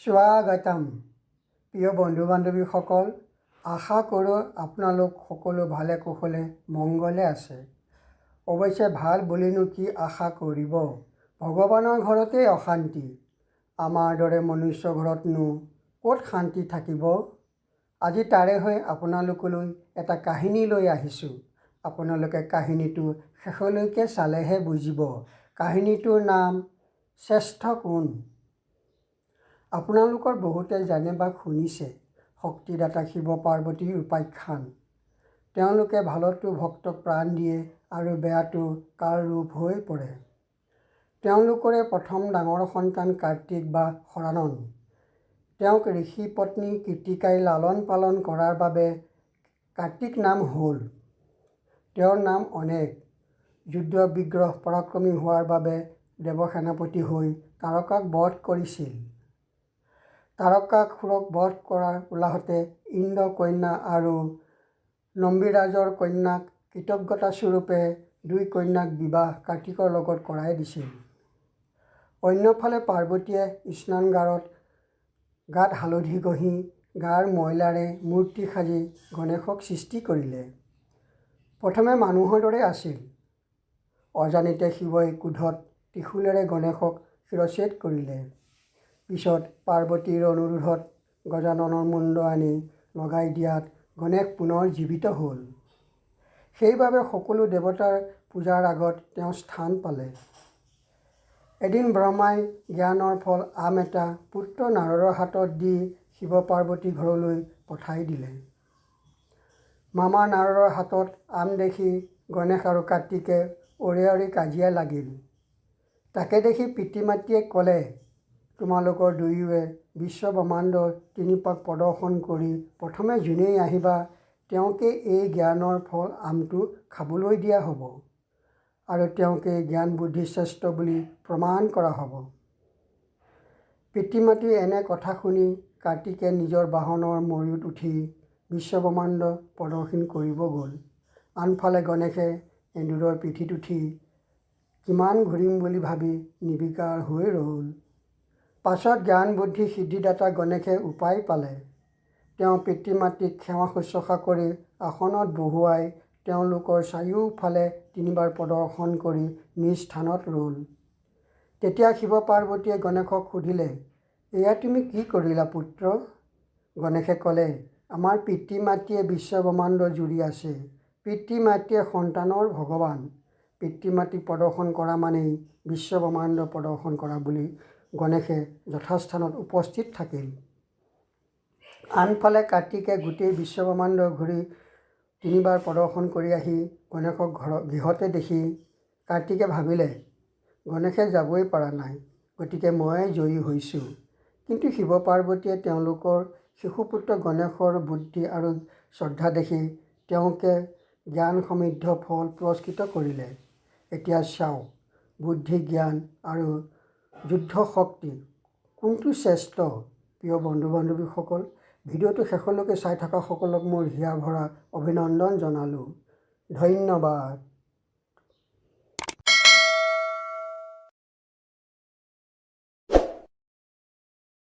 স্বাগতম প্ৰিয় বন্ধু বান্ধৱীসকল, আশা কৰোঁ আপোনালোক সকলো ভালে কুশলে মংগলে আছে। অৱশ্যে ভাল বুলিনো কি আশা কৰিব, ভগৱানৰ ঘৰতেই অশান্তি, আমাৰ দৰে মনুষ্য ঘৰতনো ক'ত শান্তি থাকিব। আজি তাৰে হৈ আপোনালোকলৈ এটা কাহিনী লৈ আহিছোঁ। আপোনালোকে কাহিনীটো শেষলৈকে চালেহে বুজিব। কাহিনীটোৰ নাম শ্ৰেষ্ঠ কোন। আপোনালোকৰ বহুতে জানে বা শুনিছে শক্তিদাতা শিৱ পাৰ্বতীৰ উপাখ্যান। তেওঁলোকে ভালতো ভক্তক প্ৰাণ দিয়ে আৰু বেয়াটো কাল ৰূপ হৈ পৰে। তেওঁলোকৰে প্ৰথম ডাঙৰ সন্তান কাৰ্তিক বা শৰানন। তেওঁক ঋষি পত্নী কৃতিকাই লালন পালন কৰাৰ বাবে কাৰ্তিক নাম হ'ল। তেওঁৰ নাম অনেক। যুদ্ধ বিগ্ৰহ পৰাক্ৰমী হোৱাৰ বাবে দেৱসেনাপতি হৈ তাৰকাক বধ কৰিছিল। তাৰকাসুৰক বধ কৰাৰ উলাহতে ইন্দ্ৰ কন্যা আৰু নম্বিৰাজৰ কন্যাক কৃতজ্ঞতাস্বৰূপে দুই কন্যাক বিবাহ কাৰ্তিকৰ লগত কৰাই দিছিল। অন্যফালে পাৰ্বতীয়ে স্নানগাৰত গাত হালধি ঘঁহি গাৰ ময়লাৰে মূৰ্তি সাজি গণেশক সৃষ্টি কৰিলে। প্ৰথমে মানুহৰ দৰে আছিল। অজানিতে শিৱই ক্ৰোধত ত্ৰিশূলেৰে গণেশক শিৰচ্ছেদ কৰিলে। পিছত পাৰ্বতীৰ অনুৰোধত গজাননৰ মুণ্ড আনি লগাই দিয়াত গণেশ পুনৰ জীৱিত হ'ল। সেইবাবে সকলো দেৱতাৰ পূজাৰ আগত তেওঁ স্থান পালে। এদিন ব্ৰহ্মাই জ্ঞানৰ ফল আম এটা পুত্ৰ নাৰদৰ হাতত দি শিৱ পাৰ্বতী ঘৰলৈ পঠাই দিলে। মামা নাৰদৰ হাতত আম দেখি গণেশ আৰু কাৰ্তিকে অঁৰিয়াঅঁৰি কাজিয়া লাগিল। তাকে দেখি পিতৃ মাতৃয়ে ক'লে, তোমালোকৰ দুয়োৱে বিশ্বব্ৰহ্মাণ্ডৰ তিনিপাক প্ৰদৰ্শন কৰি প্ৰথমে যোনেই আহিবা তেওঁকে এই জ্ঞানৰ ফল আমটো খাবলৈ দিয়া হ'ব আৰু তেওঁকে জ্ঞান বুদ্ধি শ্ৰেষ্ঠ বুলি প্ৰমাণ কৰা হ'ব। পিতৃ মাতৃৰ এনে কথা শুনি কাৰ্তিকে নিজৰ বাহনৰ মূৰত উঠি বিশ্বব্ৰহ্মাণ্ড প্ৰদৰ্শন কৰিব গ'ল। আনফালে গণেশে এন্দুৰৰ পিঠিত উঠি কিমান ঘূৰিম বুলি ভাবি নিৰ্বিকাৰ হৈ ৰ'ল। পাছত জ্ঞান বুদ্ধি সিদ্ধিদাতা গণেশে উপায় পালে। তেওঁ পিতৃ মাতৃক সেৱা শুশ্ৰূষা কৰি আসনত বহুৱাই তেওঁলোকৰ চাৰিওফালে তিনিবাৰ প্ৰদৰ্শন কৰি নিজ স্থানত ৰ'ল। তেতিয়া শিৱ পাৰ্বতীয়ে গণেশক সুধিলে, এয়া তুমি কি কৰিলা পুত্ৰ? গণেশে ক'লে, আমাৰ পিতৃ মাতৃয়ে বিশ্বব্ৰহ্মাণ্ড জুৰি আছে। পিতৃ মাতৃয়ে সন্তানৰ ভগৱান। পিতৃ মাতৃ প্ৰদৰ্শন কৰা মানেই বিশ্বব্ৰহ্মাণ্ড প্ৰদৰ্শন কৰা বুলি গণেশে যথাস্থানত উপস্থিত থাকিল। আনফালে কাৰ্তিকে গোটেই বিশ্বব্ৰহ্মাণ্ড ঘূৰি তিনিবাৰ প্ৰদৰ্শন কৰি আহি গণেশক গৃহতে দেখি কাৰ্তিকে ভাবিলে, গণেশে যাবই পৰা নাই, গতিকে ময়ে জয়ী হৈছোঁ। কিন্তু শিৱ পাৰ্বতীয়ে তেওঁলোকৰ শিশুপুত্ৰ গণেশৰ বুদ্ধি আৰু শ্ৰদ্ধা দেখি তেওঁকে জ্ঞান সমৃদ্ধ ফল পুৰস্কৃত কৰিলে। এতিয়া চাওক, বুদ্ধি জ্ঞান আৰু যুদ্ধ শক্তি কোনটো শ্ৰেষ্ঠ। প্ৰিয় বন্ধু বান্ধৱীসকল, ভিডিঅ'টো শেষলৈকে চাই থকা সকলক মোৰ হিয়া ভৰা অভিনন্দন জনালোঁ। ধন্যবাদ।